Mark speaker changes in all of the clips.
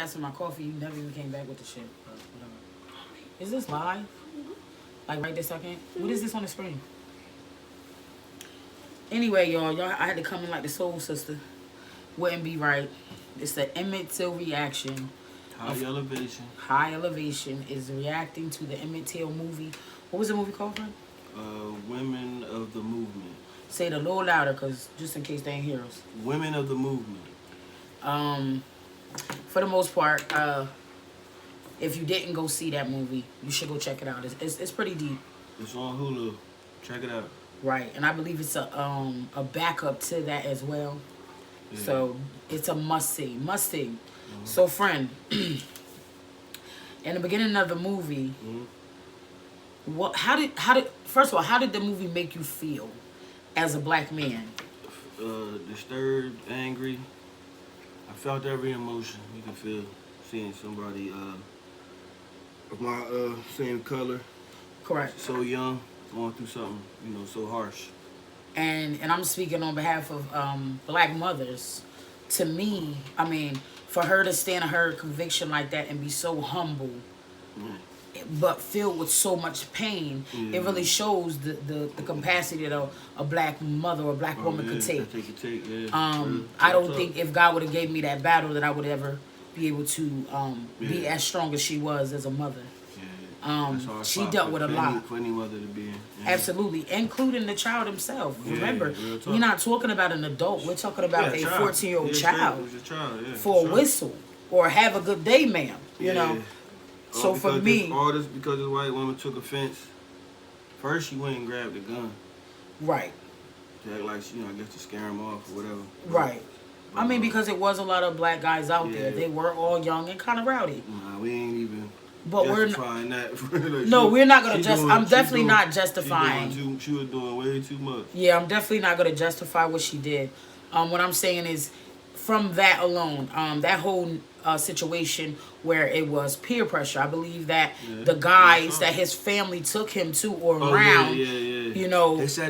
Speaker 1: asked for my coffee. You never even came back with the shit. Whatever. Is this live? Like right this second? What is this on the screen? Anyway, y'all, I had to come in like the soul sister. Wouldn't be right. It's the Emmett Till reaction.
Speaker 2: High Elevation.
Speaker 1: High Elevation is reacting to the Emmett Till movie. What was the movie called, friend?
Speaker 2: Women of the Movement.
Speaker 1: Say it a little louder, cause just in case they ain't hear us.
Speaker 2: Women of the Movement.
Speaker 1: For the most part, if you didn't go see that movie, you should go check it out. It's pretty deep.
Speaker 2: It's on Hulu. Check it out.
Speaker 1: Right, and I believe it's a backup to that as well. Yeah. So it's a must see. So, friend, in the beginning of the movie, how did first of all, how did the movie make you feel as a black man?
Speaker 2: Disturbed, angry. I felt every emotion you can feel seeing somebody of my same color.
Speaker 1: Correct.
Speaker 2: So young, going through something, so harsh.
Speaker 1: And I'm speaking on behalf of black mothers. To me, I mean, for her to stand on her conviction like that and be so humble, but filled with so much pain, it really shows the capacity that a black mother or a black woman could take. I don't think if God would have gave me that battle that I would ever be able to be as strong as she was as a mother. She dealt with a lot.
Speaker 2: For any mother to be in.
Speaker 1: Absolutely, including the child himself. Remember, we're not talking about an adult. We're talking about a 14-year-old child. For a whistle or have a good day, ma'am. You know. So for me,
Speaker 2: all this because the white woman took offense. First, she went and grabbed the gun.
Speaker 1: Right.
Speaker 2: To act like I guess to scare him off or whatever.
Speaker 1: Right. But, I mean, because it was a lot of black guys out there. They were all young and kind of rowdy.
Speaker 2: Nah, we ain't even.
Speaker 1: But we're
Speaker 2: justifying that.
Speaker 1: No, we're not gonna I'm definitely not justifying.
Speaker 2: She was doing way too much.
Speaker 1: Yeah, I'm definitely not gonna justify what she did. What I'm saying is, from that alone, that whole situation where it was peer pressure. I believe that the guys that his family took him to or around,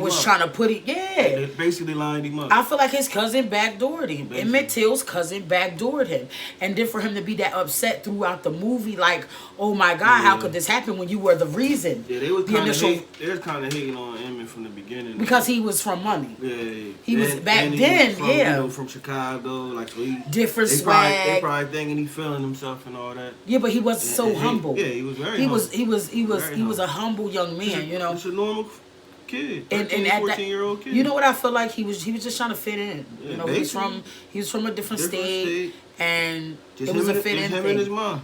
Speaker 1: was trying to put it.
Speaker 2: They basically lined him up.
Speaker 1: I feel like his cousin backdoored him. Emmett Till's cousin backdoored him, and then for him to be that upset throughout the movie, like, oh my God, how could this happen when you were the reason?
Speaker 2: Yeah, they was kind of hating on Emmett from the beginning
Speaker 1: because he was from money.
Speaker 2: Yeah,
Speaker 1: he was back then.
Speaker 2: From Chicago, like so
Speaker 1: different swag.
Speaker 2: They probably thinking he feeling himself and all that.
Speaker 1: Yeah, but he was so humble.
Speaker 2: Yeah, he was very humble.
Speaker 1: He was a humble young man,
Speaker 2: He's a normal kid.
Speaker 1: And at
Speaker 2: 14-year-old kid.
Speaker 1: You know what I feel like? He was just trying to fit in.
Speaker 2: Yeah,
Speaker 1: he was from a different state, and it was a fit in
Speaker 2: him
Speaker 1: thing.
Speaker 2: And his mom.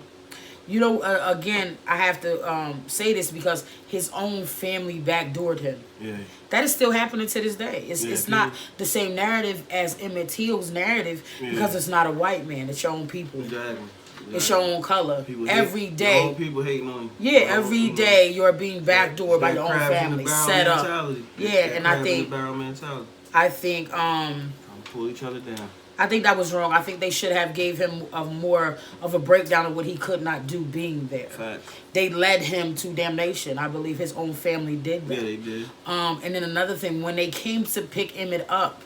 Speaker 1: Again, I have to say this because his own family backdoored him.
Speaker 2: Yeah.
Speaker 1: That is still happening to this day. It's not the same narrative as Emmett Till's narrative because it's not a white man. It's your own people.
Speaker 2: Exactly.
Speaker 1: It's your own color. Every day.
Speaker 2: Your own people hating on you.
Speaker 1: Yeah, every day you're being backdoored by your own family. Set up. Yeah, and I think.
Speaker 2: Trying to pull each other down.
Speaker 1: I think that was wrong. I think they should have gave him more of a breakdown of what he could not do being there.
Speaker 2: Facts.
Speaker 1: They led him to damnation. I believe his own family did that.
Speaker 2: Yeah, they did.
Speaker 1: And then another thing, when they came to pick Emmett up,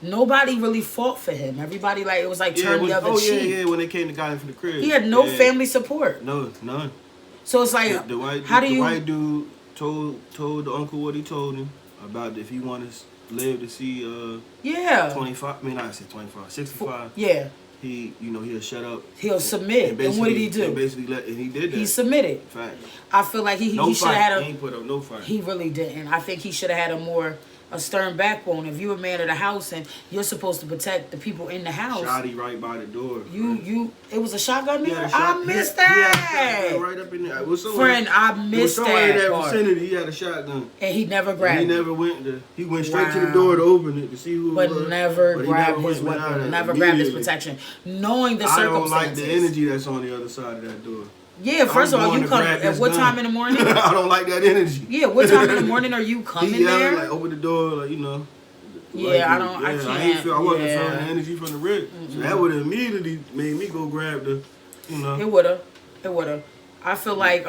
Speaker 1: nobody really fought for him. Everybody it was like turn the other cheek.
Speaker 2: Yeah, when they came to guy him from the crib.
Speaker 1: He had no family support.
Speaker 2: No, none.
Speaker 1: So it's like,
Speaker 2: the white dude told the uncle what he told him about if he wanted to live to see 25. I mean, I said 25, 65.
Speaker 1: Yeah.
Speaker 2: He'll shut up.
Speaker 1: He'll submit. And what did he do?
Speaker 2: And he did that.
Speaker 1: He submitted.
Speaker 2: Fact.
Speaker 1: I feel like he should have had
Speaker 2: He ain't put up no fight.
Speaker 1: He really didn't. I think he should have had a stern backbone. If you're a man of the house and you're supposed to protect the people in the house.
Speaker 2: Shotty right by the door.
Speaker 1: It was a shotgun there? I missed that.
Speaker 2: Right up in there.
Speaker 1: Friend, I missed that.
Speaker 2: Somewhere in that vicinity, he had a shotgun.
Speaker 1: And he never grabbed it.
Speaker 2: He never went there. He went straight to the door to open it to see who it was.
Speaker 1: Never grabbed his weapon. Never grabbed his protection. Knowing the circumstances.
Speaker 2: I don't like the energy that's on the other side of that door.
Speaker 1: Yeah, first of all, you come at what time in the morning?
Speaker 2: I don't like that energy.
Speaker 1: Yeah, what time in the morning are you coming there?
Speaker 2: Like open the door,
Speaker 1: Yeah, I can't.
Speaker 2: I wasn't feeling the energy from the rip. So that would have immediately made me go grab the,
Speaker 1: It would have. I feel like,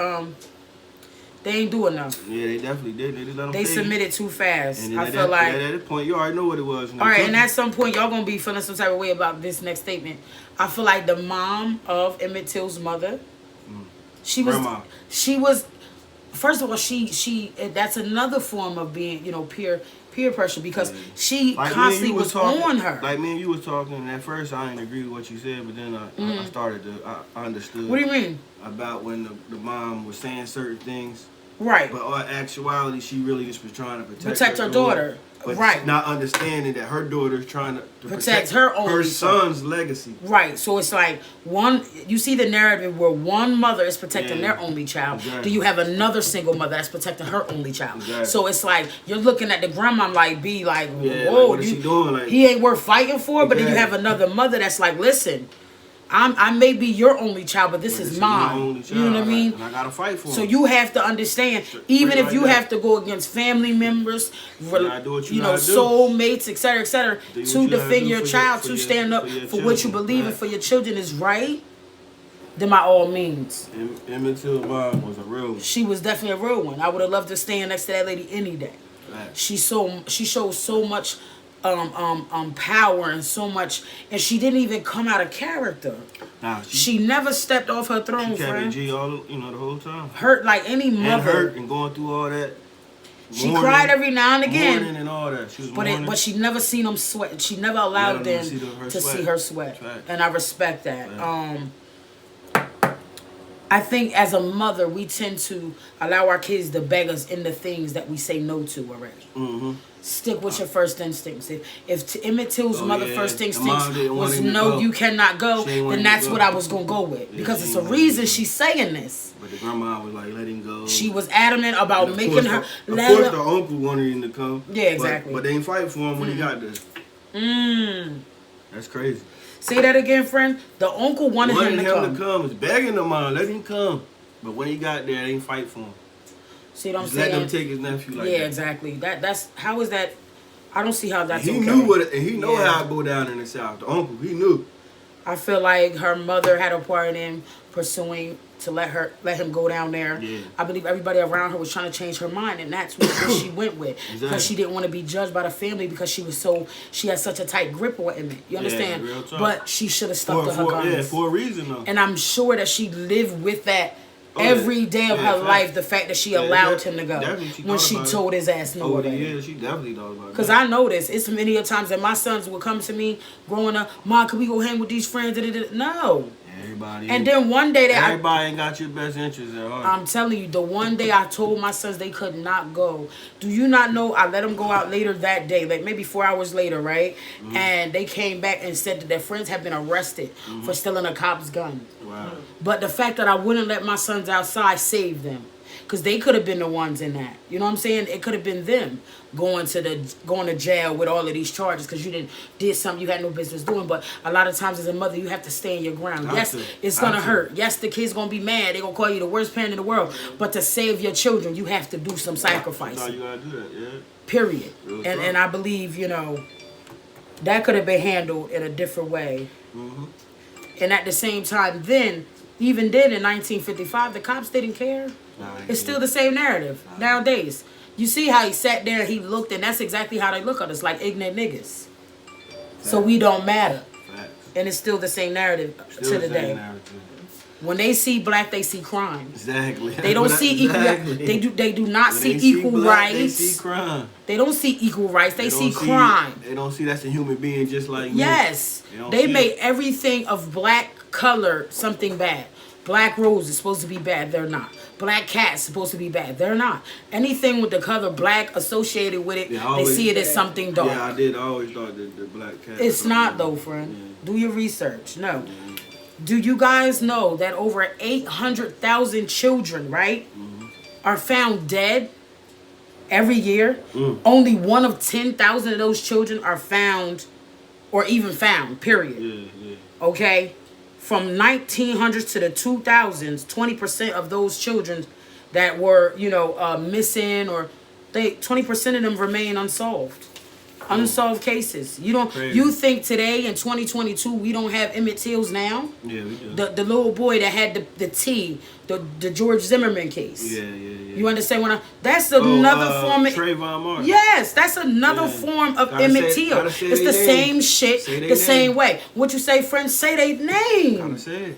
Speaker 1: They ain't do enough.
Speaker 2: Yeah, they definitely did. They just let them
Speaker 1: They
Speaker 2: fade.
Speaker 1: submitted too fast.
Speaker 2: And then
Speaker 1: I feel like...
Speaker 2: at that point, you already know what it was.
Speaker 1: All right, and at some point, y'all going to be feeling some type of way about this next statement. I feel like the mom of Emmett Till's mother,
Speaker 2: Grandma.
Speaker 1: she was... First of all, she that's another form of being, you know, peer pressure, because she
Speaker 2: like
Speaker 1: constantly was
Speaker 2: talking,
Speaker 1: on her.
Speaker 2: Like me and you was talking, and at first I didn't agree with what you said, but then I started to, I understood.
Speaker 1: What do you mean?
Speaker 2: About when the mom was saying certain things.
Speaker 1: Right.
Speaker 2: But in actuality, she really just was trying to
Speaker 1: protect her daughter.
Speaker 2: But
Speaker 1: right.
Speaker 2: not understanding that her daughter's trying to
Speaker 1: protect her
Speaker 2: son's legacy.
Speaker 1: Right. So it's like you see the narrative where one mother is protecting their only child.
Speaker 2: Exactly.
Speaker 1: Do you have another single mother that's protecting her only child?
Speaker 2: Exactly.
Speaker 1: So it's like you're looking at the grandma like, whoa,
Speaker 2: like, what is she doing? Like,
Speaker 1: he ain't worth fighting for. But then you have another mother that's like, listen, I may be your only child, but this is mine. You know what I mean?
Speaker 2: And I gotta fight for him.
Speaker 1: So you have to understand, even if you have to go against family members, soulmates, etc., to defend your child, to stand up for what you believe in for your children is right, then by all means.
Speaker 2: Emmett Till's mom was a real one.
Speaker 1: She was definitely a real one. I would have loved to stand next to that lady any day.
Speaker 2: Right.
Speaker 1: She shows so much power and so much, and she didn't even come out of character.
Speaker 2: Nah,
Speaker 1: she never stepped off her throne.
Speaker 2: She kept G all the whole time.
Speaker 1: Hurt like any mother.
Speaker 2: And hurt and going through all that.
Speaker 1: She cried every now and again.
Speaker 2: Mourning and all that. She was
Speaker 1: but she never seen them sweat. She never allowed them to see her sweat.
Speaker 2: Right.
Speaker 1: And I respect that.
Speaker 2: Right.
Speaker 1: I think as a mother, we tend to allow our kids to beg us into things that we say no to already.
Speaker 2: Mm-hmm.
Speaker 1: Stick with your first instincts. If Emmett Till's mother first instincts was no, you cannot go, then that's what I was going to go with. Because it's a reason she's saying this.
Speaker 2: But the grandma was like, let him go.
Speaker 1: She was adamant about making her...
Speaker 2: Of course the uncle wanted him to come.
Speaker 1: Yeah, exactly.
Speaker 2: But they didn't fight for him when he got there. That's crazy.
Speaker 1: Say that again, friend. The uncle wanted him to come.
Speaker 2: Was begging the mom, let him come. But when he got there, they didn't fight for him.
Speaker 1: See what I'm
Speaker 2: Just
Speaker 1: saying?
Speaker 2: let them take his nephew like that.
Speaker 1: Yeah, exactly. That's how is that? I don't see how that's
Speaker 2: he
Speaker 1: okay.
Speaker 2: Knew and he know how I go down in the South. The uncle, he knew.
Speaker 1: I feel like her mother had a part in pursuing to let him go down there.
Speaker 2: Yeah.
Speaker 1: I believe everybody around her was trying to change her mind, and that's what she went with.
Speaker 2: Exactly.
Speaker 1: Because she didn't want to be judged by the family because she had such a tight grip on Emmett. You understand?
Speaker 2: Real talk.
Speaker 1: But she should have stuck to her guns.
Speaker 2: Yeah, for a reason though.
Speaker 1: And I'm sure that she lived with that. Every day of her life, the fact that she allowed him to go when she told his ass no.
Speaker 2: Yeah, she definitely thought about it.
Speaker 1: Because I know this. It's many a times that my sons would come to me growing up, Mom, can we go hang with these friends? No.
Speaker 2: Everybody.
Speaker 1: And then one day
Speaker 2: everybody ain't got your best interest at heart.
Speaker 1: I'm telling you, the one day I told my sons they could not go. Do you not know? I let them go out later that day, like maybe 4 hours later, right? Mm-hmm. And they came back and said that their friends have been arrested for stealing a cop's gun.
Speaker 2: Wow.
Speaker 1: But the fact that I wouldn't let my sons outside saved them. Because they could have been the ones in that. You know what I'm saying? It could have been them going to jail with all of these charges because you did something you had no business doing. But a lot of times as a mother, you have to stand your ground. Yes, it's going to hurt. Yes, the kid's going to be mad. They're going to call you the worst parent in the world. But to save your children, you have to do some sacrifice.
Speaker 2: That's how you got to do that, yeah.
Speaker 1: Period. And I believe, that could have been handled in a different way. Mm-hmm. And at the same time, even then in 1955, the cops didn't care. It's still the same narrative nowadays. You see how he sat there and he looked, and that's exactly how they look at us, like ignorant niggas. So we don't matter. And it's still the same narrative to the day. When they see black, they see crime.
Speaker 2: Exactly.
Speaker 1: They don't see equal. They do not see equal rights.
Speaker 2: They see crime.
Speaker 1: They don't see equal rights. They see crime.
Speaker 2: They don't see that's a human being just like me.
Speaker 1: Yes. They made everything of black color something bad. Black rose is supposed to be bad. They're not. Black cat is supposed to be bad. They're not. Anything with the color black associated with it, they see it as something dark.
Speaker 2: Yeah, I always thought that the black cat.
Speaker 1: It's not though, friend. Yeah. Do your research. No. Yeah. Do you guys know that over 800,000 children, right, are found dead every year? Only one of 10,000 of those children are found, or even found. Period.
Speaker 2: Yeah.
Speaker 1: Okay. From 1900s to the 2000s, 20% of those children that were, missing, or 20% of them remain unsolved. Unsolved cases. You don't.
Speaker 2: Crazy.
Speaker 1: You think today in 2022 we don't have Emmett Tills now?
Speaker 2: Yeah, we do.
Speaker 1: The little boy that had the T, the George Zimmerman case.
Speaker 2: Yeah.
Speaker 1: You understand what that's another form of
Speaker 2: Trayvon Martin.
Speaker 1: Yes, that's another form of Emmett Till. It's the same shit, the same way. What you say, friends? Say their name.
Speaker 2: Gotta say it.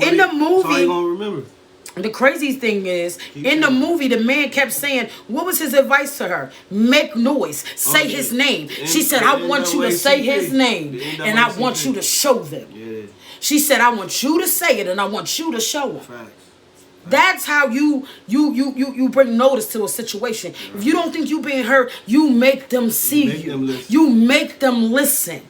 Speaker 1: In the movie,
Speaker 2: that's all you gonna remember.
Speaker 1: The crazy thing is, in the movie, the man kept saying, what was his advice to her? Make noise. Say his name. She said, I want you to say his name. And I want you to show them.
Speaker 2: Yeah.
Speaker 1: She said, I want you to say it and I want you to show them.
Speaker 2: Facts.
Speaker 1: That's how you bring notice to a situation. If you don't think you being heard, you make them see you. You make them listen.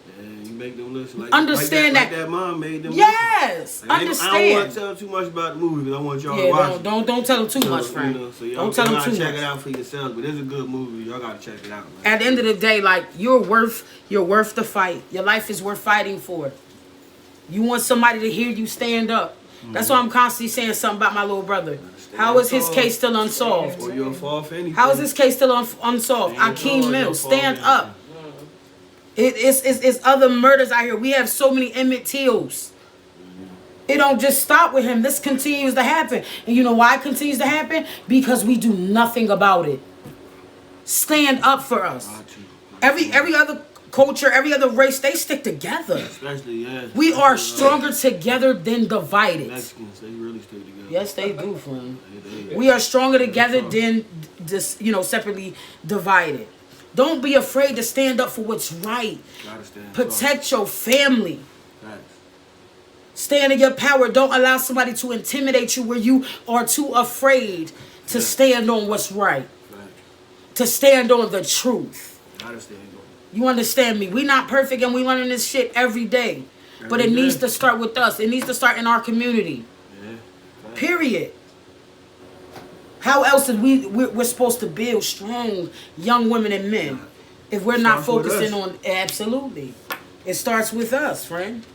Speaker 2: Make them listen.
Speaker 1: Understand
Speaker 2: like that mom made them
Speaker 1: yes,
Speaker 2: listen. Like,
Speaker 1: understand.
Speaker 2: I don't want to tell too much about the movie because I want y'all to watch it.
Speaker 1: Don't tell them too much, friend.
Speaker 2: So y'all
Speaker 1: don't tell them too much.
Speaker 2: Check it out for yourselves, but it's a good movie. Y'all gotta check it out. Man.
Speaker 1: At the end of the day, like you're worth the fight. Your life is worth fighting for. You want somebody to hear you stand up. That's why I'm constantly saying something about my little brother. How is his case still unsolved?
Speaker 2: Or you'll fall for anything.
Speaker 1: How is his case still unsolved? Akeem Mills, stand up. It's other murders out here. We have so many Emmett Tills. It don't just stop with him. This continues to happen. And you know why it continues to happen? Because we do nothing about it. Stand up for us. Every other culture, every other race, they stick together.
Speaker 2: Especially,
Speaker 1: we are stronger together than divided.
Speaker 2: Mexicans, they really stick together.
Speaker 1: Yes, they do, friend. We are stronger together than just, separately divided. Don't be afraid to stand up for what's right. Protect your family. Stand in your power. Don't allow somebody to intimidate you where you are too afraid to stand on what's right. To stand on the truth. You understand me? We're not perfect and we learning this shit every day. But it needs to start with us. It needs to start in our community. Period. How else is we're supposed to build strong young women and men if we're not focusing on absolutely? It starts with us, friend.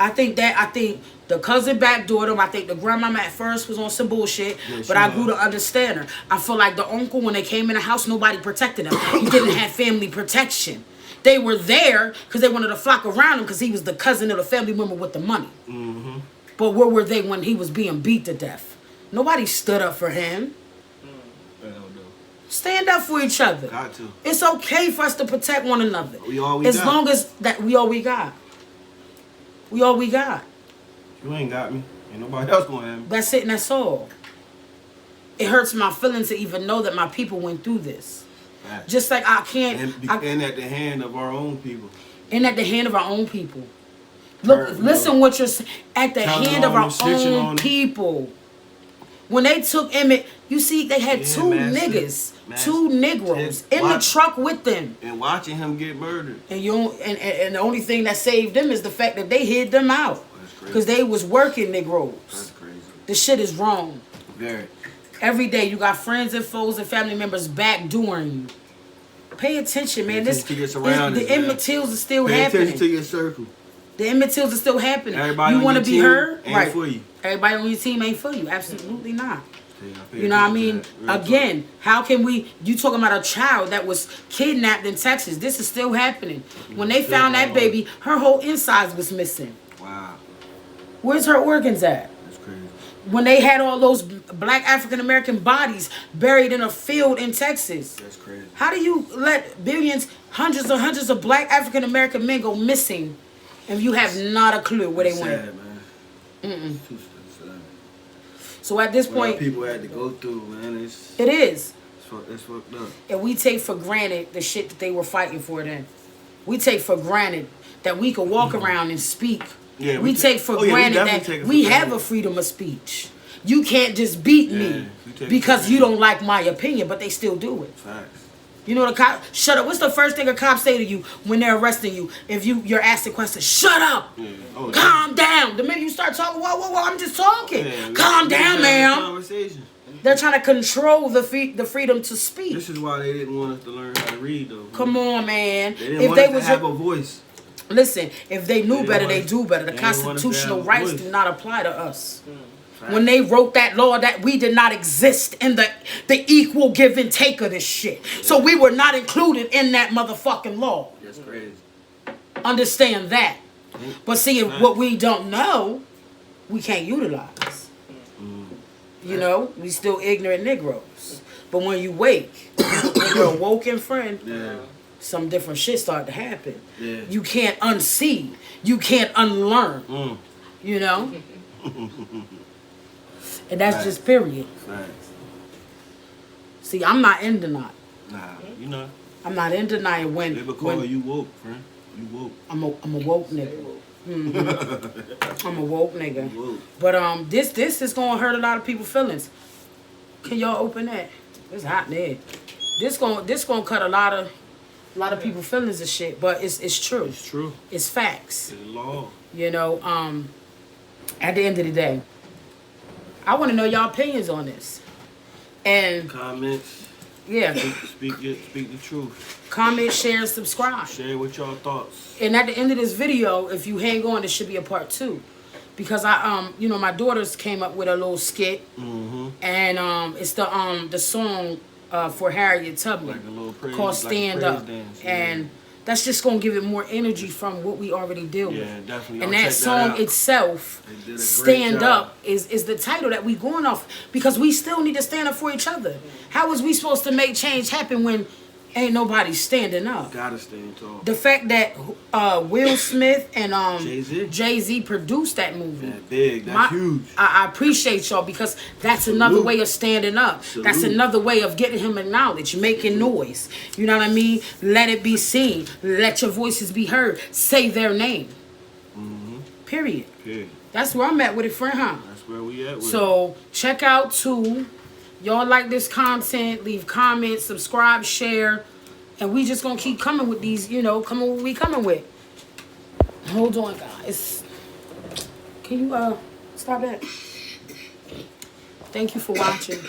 Speaker 1: I think the cousin backdoored him. I think the grandmama at first was on some bullshit, but I grew to understand her. I feel like the uncle, when they came in the house, nobody protected him. He didn't have family protection. They were there because they wanted to flock around him because he was the cousin of the family member with the money. Mm-hmm. But where were they when he was being beat to death? Nobody stood up for him. Stand up for each other.
Speaker 2: Got to.
Speaker 1: It's okay for us to protect one another.
Speaker 2: We all we
Speaker 1: got. As
Speaker 2: got.
Speaker 1: long as that we all we got. We all we got.
Speaker 2: You ain't got me. Ain't nobody else gonna have me.
Speaker 1: That's it and that's all. It hurts my feelings to even know that my people went through this. Right. Just like I can't.
Speaker 2: And at the hand of our own people.
Speaker 1: And at the hand of our own people. Look, listen what you're saying. At the hand of our own people. When they took Emmett, you see, they had two niggas, two Negroes in the truck with them,
Speaker 2: and watching him get murdered.
Speaker 1: And the only thing that saved them is the fact that they hid them out because they was working Negroes.
Speaker 2: That's crazy.
Speaker 1: The shit is wrong.
Speaker 2: Very.
Speaker 1: Every day you got friends and foes and family members backdooring you. Pay attention, man. The Emmett Tills is still happening.
Speaker 2: Pay attention to your circle.
Speaker 1: The Emmett Tills is still happening.
Speaker 2: Everybody
Speaker 1: you want to be heard?
Speaker 2: Right. For you.
Speaker 1: Everybody on your team ain't for you. Absolutely not. You know what I mean? Again, how can we... You talking about a child that was kidnapped in Texas. This is still happening. When they found that baby, her whole insides was missing.
Speaker 2: Wow.
Speaker 1: Where's her organs at?
Speaker 2: That's crazy.
Speaker 1: When they had all those black African-American bodies buried in a field in Texas.
Speaker 2: That's crazy.
Speaker 1: How do you let billions, hundreds of black African-American men go missing if you have not a clue where they went?
Speaker 2: Man.
Speaker 1: So at this point,
Speaker 2: people had to go through, man.
Speaker 1: It is.
Speaker 2: It's fucked up.
Speaker 1: And we take for granted the shit that they were fighting for then. We take for granted that we could walk around and speak. Yeah, we take for granted that we have a freedom of speech. You can't just beat me because you don't like my opinion, but they still do it.
Speaker 2: Facts.
Speaker 1: You know the cop, shut up. What's the first thing a cop say to you when they're arresting you? If you're asked the question, shut up. Yeah. Oh, calm down. The minute you start talking, whoa, I'm just talking. Yeah, calm down, ma'am. They're trying to control the freedom to speak.
Speaker 2: This is why they didn't want us to learn how to read, though.
Speaker 1: Come on, man.
Speaker 2: They didn't want us to have a voice.
Speaker 1: Listen, if they knew better, they do better. The constitutional rights do not apply to us. when they wrote that law that we did not exist in the equal give and take of this shit. Yeah. So we were not included in that motherfucking law.
Speaker 2: That's crazy.
Speaker 1: Understand that. But see, what we don't know, we can't utilize. You know, we still ignorant Negroes. But when you wake, when you're a woken friend, some different shit start to happen. Yeah. You can't unsee. You can't unlearn. You know? And that's just period. See, I'm not in denial.
Speaker 2: Nah, you know.
Speaker 1: I'm not in denial when...
Speaker 2: They would call you woke, friend. You woke.
Speaker 1: I'm a woke nigga. I'm a woke nigga. But this is gonna hurt a lot of people's feelings. Can y'all open that? It's hot in there. This gonna cut a lot of people's feelings and shit. But it's true.
Speaker 2: It's true.
Speaker 1: It's facts.
Speaker 2: It's law.
Speaker 1: You know. At the end of the day, I want to know y'all opinions on this. And
Speaker 2: comments.
Speaker 1: Yeah.
Speaker 2: Speak the truth.
Speaker 1: Comment, share, subscribe.
Speaker 2: Share what y'all thoughts.
Speaker 1: And at the end of this video, if you hang on, there should be a part 2. Because you know, my daughters came up with a little skit. And it's the song for Harriet Tubman.
Speaker 2: Like a little praise,
Speaker 1: called Stand Up.
Speaker 2: Dance,
Speaker 1: and that's just going to give it more energy from what we already deal with.
Speaker 2: Yeah, definitely.
Speaker 1: And that song itself, Stand Up, is the title that we going off. Because we still need to stand up for each other. How is we supposed to make change happen when ain't nobody standing up?
Speaker 2: Gotta stand tall.
Speaker 1: The fact that Will Smith and
Speaker 2: Jay-Z
Speaker 1: produced that movie.
Speaker 2: That big, that's huge.
Speaker 1: I appreciate y'all because that's another way of standing up. That's another way of getting him acknowledged, making noise. You know what I mean? Let it be seen. Let your voices be heard. Say their name. Period. That's where I'm at with it, friend, huh?
Speaker 2: That's where we at with it.
Speaker 1: So check out too. Y'all like this content, leave comments, subscribe, share, and we just gonna keep coming with these, you know, coming what we coming with. Hold on, guys. Can you stop that? Thank you for watching.